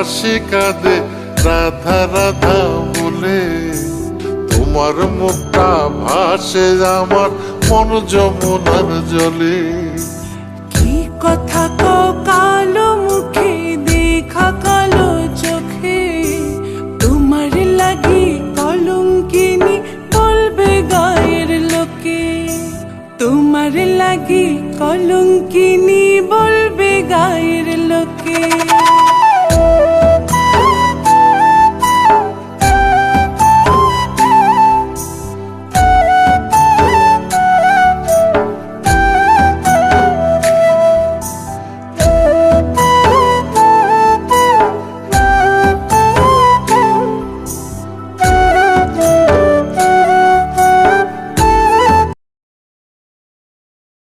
দাসী কাঁদে রাধা রাধা বলে, তোমার মুখটা ভাসে আমার মন যমুনার জলে। কি কথা কও কালো মুখে, দেখা কালো চোখে, তোমার লাগি কলঙ্কিনী বলবে গায়ের লোকে, তোমার লাগি কলঙ্কিনী বলবে গায়ের লোকে।